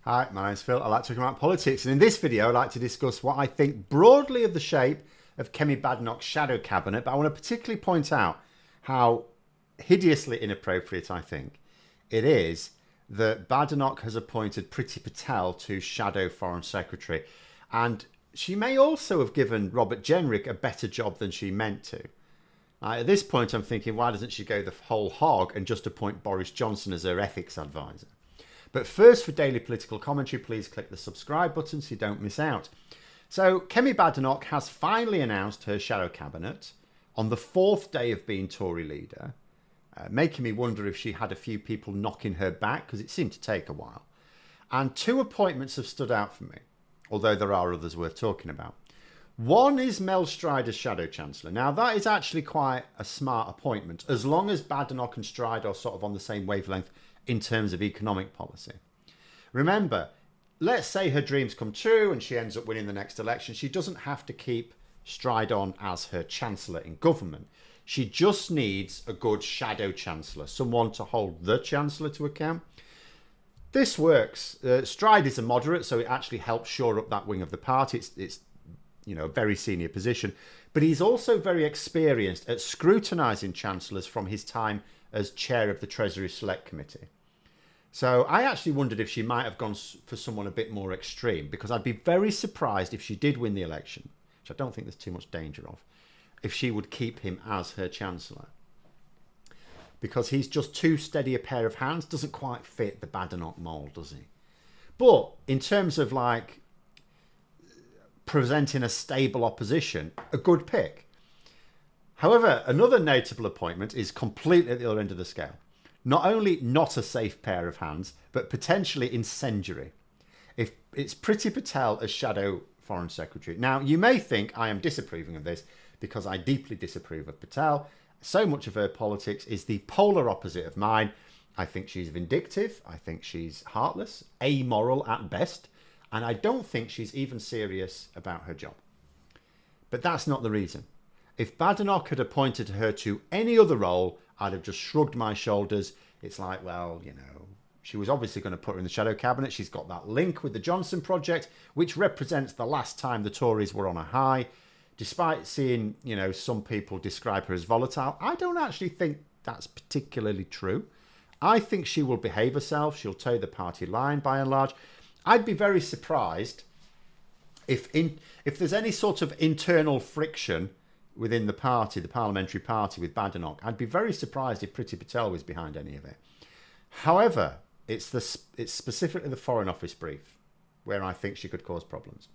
Hi, my name's Phil. I like talking about politics, and in this video, I'd like to discuss what I think broadly of the shape of Kemi Badenoch's shadow cabinet, but I want to particularly point out how hideously inappropriate I think it is that Badenoch has appointed Priti Patel to shadow foreign secretary, and she may also have given Robert Jenrick a better job than she meant to. At this point, I'm thinking, why doesn't she go the whole hog and just appoint Boris Johnson as her ethics advisor? But first, for daily political commentary, please click the subscribe button so you don't miss out. So Kemi Badenoch has finally announced her shadow cabinet on the 4th day of being Tory leader, making me wonder if she had a few people knocking her back, because it seemed to take a while. And 2 appointments have stood out for me, although there are others worth talking about. One is Mel Stride as Shadow Chancellor. Now, that is actually quite a smart appointment, as long as Badenoch and Stride are sort of on the same wavelength in terms of economic policy. Remember, let's say her dreams come true and she ends up winning the next election. She doesn't have to keep Stride on as her Chancellor in government. She just needs a good shadow Chancellor, someone to hold the Chancellor to account. This works. Stride is a moderate, so it actually helps shore up that wing of the party. It's a very senior position, but he's also very experienced at scrutinising chancellors from his time as chair of the Treasury Select Committee. So I actually wondered if she might have gone for someone a bit more extreme, because I'd be very surprised if she did win the election, which I don't think there's too much danger of, if she would keep him as her chancellor. Because he's just too steady a pair of hands, doesn't quite fit the Badenoch mould, does he? But in terms of like presenting a stable opposition, a good pick. However, another notable appointment is completely at the other end of the scale. Not only not a safe pair of hands, but potentially incendiary. If it's Priti Patel as shadow foreign secretary. Now, you may think I am disapproving of this because I deeply disapprove of Patel. So much of her politics is the polar opposite of mine. I think she's vindictive. I think she's heartless, amoral at best. And I don't think she's even serious about her job. But that's not the reason. If Badenoch had appointed her to any other role, I'd have just shrugged my shoulders. It's like, well, she was obviously going to put her in the shadow cabinet. She's got that link with the Johnson project, which represents the last time the Tories were on a high. Despite seeing, some people describe her as volatile, I don't actually think that's particularly true. I think she will behave herself. She'll toe the party line by and large. I'd be very surprised if there's any sort of internal friction within the party, the parliamentary party with Badenoch. I'd be very surprised if Priti Patel was behind any of it. However, it's specifically the Foreign Office brief where I think she could cause problems.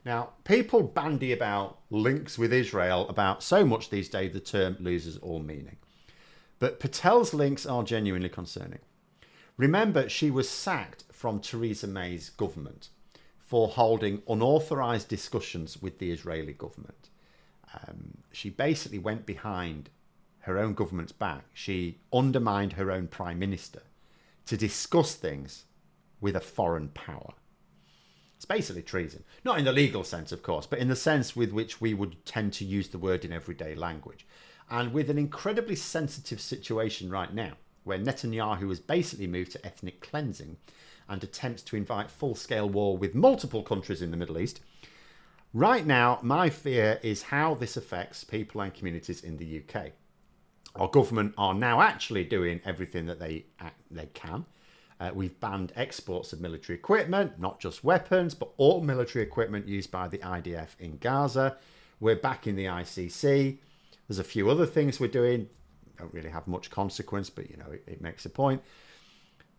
Now, people bandy about links with Israel about so much these days the term loses all meaning. But Patel's links are genuinely concerning. Remember, she was sacked from Theresa May's government for holding unauthorised discussions with the Israeli government. She basically went behind her own government's back. She undermined her own prime minister to discuss things with a foreign power. It's basically treason. Not in the legal sense, of course, but in the sense with which we would tend to use the word in everyday language. And with an incredibly sensitive situation right now, where Netanyahu has basically moved to ethnic cleansing and attempts to invite full-scale war with multiple countries in the Middle East. Right now, my fear is how this affects people and communities in the UK. Our government are now actually doing everything that they can. We've banned exports of military equipment, not just weapons, but all military equipment used by the IDF in Gaza. We're back in the ICC. There's a few other things we're doing. Don't really have much consequence, but it makes a point.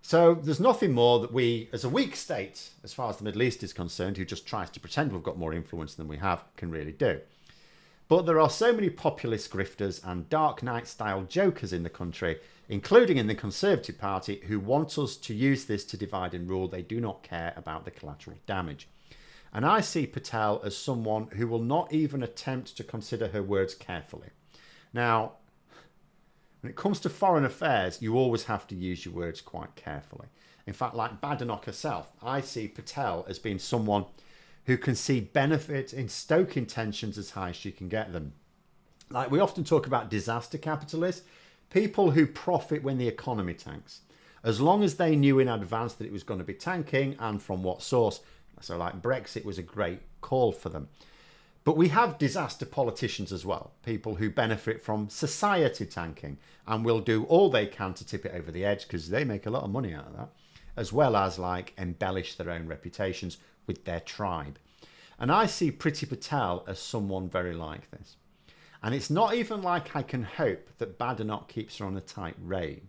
So there's nothing more that we, as a weak state, as far as the Middle East is concerned, who just tries to pretend we've got more influence than we have, can really do. But there are so many populist grifters and Dark Knight-style jokers in the country, including in the Conservative Party, who want us to use this to divide and rule. They do not care about the collateral damage. And I see Patel as someone who will not even attempt to consider her words carefully. Now, when it comes to foreign affairs, you always have to use your words quite carefully. In fact, like Badenoch herself, I see Patel as being someone who can see benefit in stoking tensions as high as she can get them. Like we often talk about disaster capitalists, people who profit when the economy tanks. as long as they knew in advance that it was going to be tanking and from what source. So like Brexit was a great call for them. But we have disaster politicians as well, people who benefit from society tanking and will do all they can to tip it over the edge because they make a lot of money out of that, as well as like embellish their own reputations with their tribe. And I see Priti Patel as someone very like this. And it's not even like I can hope that Badenoch keeps her on a tight rein.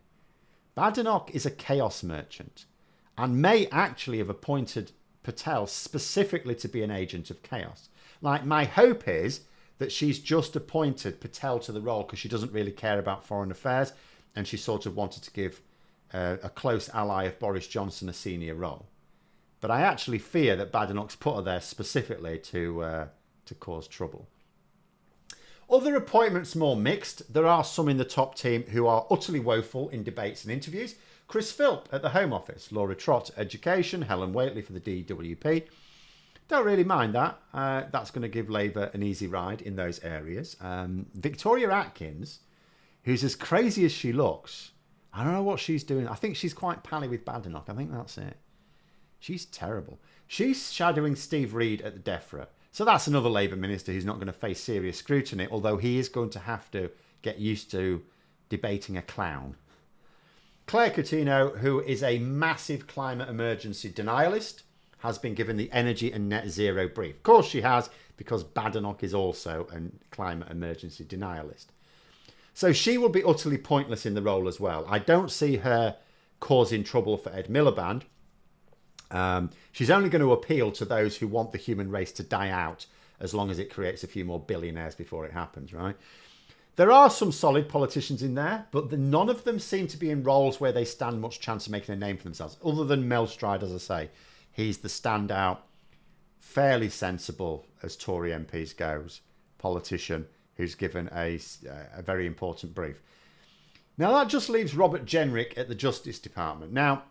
Badenoch is a chaos merchant and may actually have appointed Patel specifically to be an agent of chaos. Like, my hope is that she's just appointed Patel to the role because she doesn't really care about foreign affairs and she sort of wanted to give a close ally of Boris Johnson a senior role. But I actually fear that Badenoch's put her there specifically to cause trouble. Other appointments more mixed. There are some in the top team who are utterly woeful in debates and interviews. Chris Philp at the Home Office, Laura Trott Education, Helen Whately for the DWP. Don't really mind that. That's going to give Labour an easy ride in those areas. Victoria Atkins, who's as crazy as she looks. I don't know what she's doing. I think she's quite pally with Badenoch. I think that's it. She's terrible. She's shadowing Steve Reid at the DEFRA. So that's another Labour minister who's not going to face serious scrutiny, although he is going to have to get used to debating a clown. Claire Coutinho, who is a massive climate emergency denialist, has been given the energy and net zero brief. Of course she has, because Badenoch is also a climate emergency denialist. So she will be utterly pointless in the role as well. I don't see her causing trouble for Ed Miliband. She's only going to appeal to those who want the human race to die out, as long as it creates a few more billionaires before it happens, right? There are some solid politicians in there, but none of them seem to be in roles where they stand much chance of making a name for themselves, other than Mel Stride, as I say. He's the standout, fairly sensible, as Tory MPs goes, politician who's given a very important brief. Now, that just leaves Robert Jenrick at the Justice Department. Now,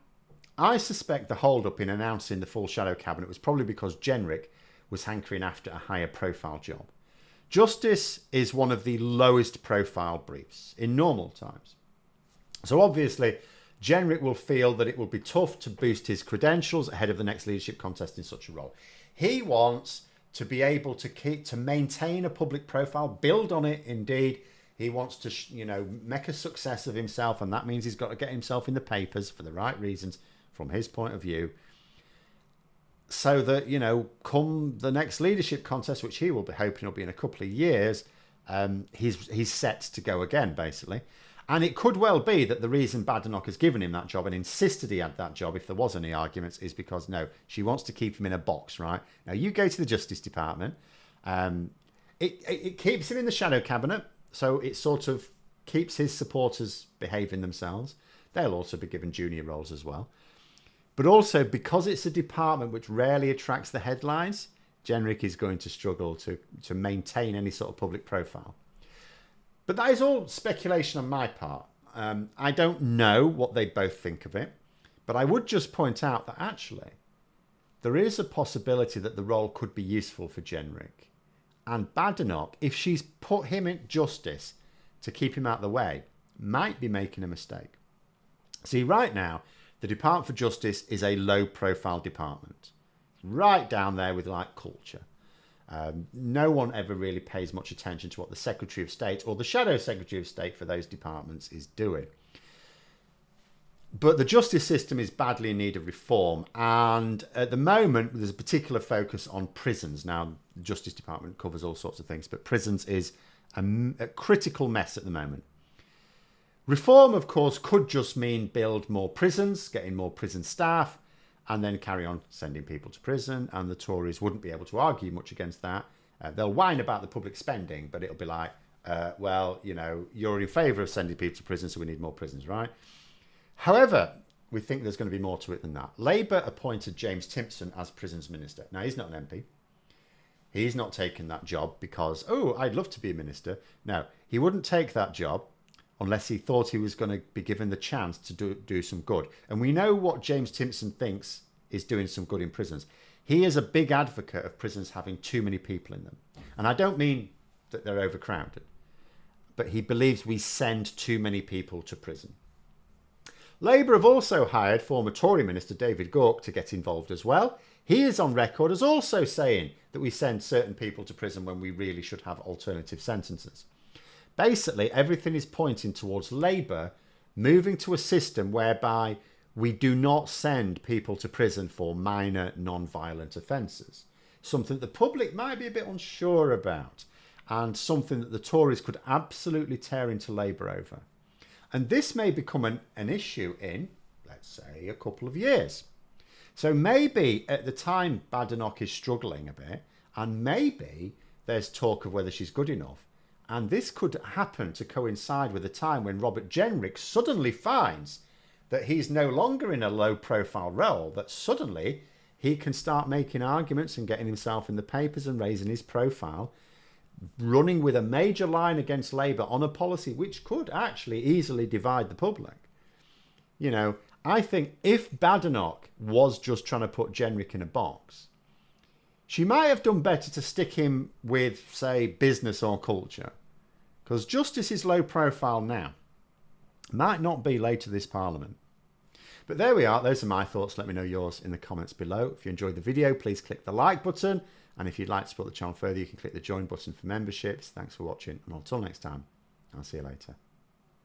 I suspect the hold-up in announcing the full shadow cabinet was probably because Jenrick was hankering after a higher profile job. Justice is one of the lowest profile briefs in normal times. So obviously, Jenrick will feel that it will be tough to boost his credentials ahead of the next leadership contest in such a role. He wants to be able to maintain a public profile, build on it indeed. He wants to, make a success of himself, and that means he's got to get himself in the papers for the right reasons from his point of view, so that, come the next leadership contest, which he will be hoping will be in a couple of years, he's set to go again, basically. And it could well be that the reason Badenoch has given him that job and insisted he had that job, if there was any arguments, is because, no, she wants to keep him in a box, right? Now, you go to the Justice Department. It keeps him in the shadow cabinet, so it sort of keeps his supporters behaving themselves. They'll also be given junior roles as well. But also, because it's a department which rarely attracts the headlines, Jenrick is going to struggle to maintain any sort of public profile. But that is all speculation on my part. I don't know what they both think of it, but I would just point out that actually there is a possibility that the role could be useful for Jenrick. And Badenoch, if she's put him in justice to keep him out of the way, might be making a mistake. See, right now, the Department for Justice is a low-profile department, right down there with, like, culture. No one ever really pays much attention to what the Secretary of State or the Shadow Secretary of State for those departments is doing. But the justice system is badly in need of reform, and at the moment there's a particular focus on prisons. Now, the Justice Department covers all sorts of things, but prisons is a critical mess at the moment. Reform, of course, could just mean build more prisons, getting more prison staff, and then carry on sending people to prison, and the Tories wouldn't be able to argue much against that. They'll whine about the public spending, but it'll be like, you're in favour of sending people to prison, so we need more prisons, right? However, we think there's going to be more to it than that. Labour appointed James Timpson as Prisons Minister. Now, he's not an MP. He's not taken that job because, I'd love to be a minister. No, he wouldn't take that job unless he thought he was going to be given the chance to do some good. And we know what James Timpson thinks is doing some good in prisons. He is a big advocate of prisons having too many people in them. And I don't mean that they're overcrowded, but he believes we send too many people to prison. Labour have also hired former Tory Minister David Gauke to get involved as well. He is on record as also saying that we send certain people to prison when we really should have alternative sentences. Basically, everything is pointing towards Labour moving to a system whereby we do not send people to prison for minor non-violent offences. Something the public might be a bit unsure about, and something that the Tories could absolutely tear into Labour over. And this may become an issue in, let's say, a couple of years. So maybe at the time Badenoch is struggling a bit, and maybe there's talk of whether she's good enough. And this could happen to coincide with a time when Robert Jenrick suddenly finds that he's no longer in a low-profile role, that suddenly he can start making arguments and getting himself in the papers and raising his profile, running with a major line against Labour on a policy which could actually easily divide the public. You know, I think if Badenoch was just trying to put Jenrick in a box, she might have done better to stick him with, say, business or culture, because justice is low profile now. Might not be later this Parliament. But there we are. Those are my thoughts. Let me know yours in the comments below. If you enjoyed the video, please click the like button. And if you'd like to support the channel further, you can click the join button for memberships. Thanks for watching. And until next time, I'll see you later.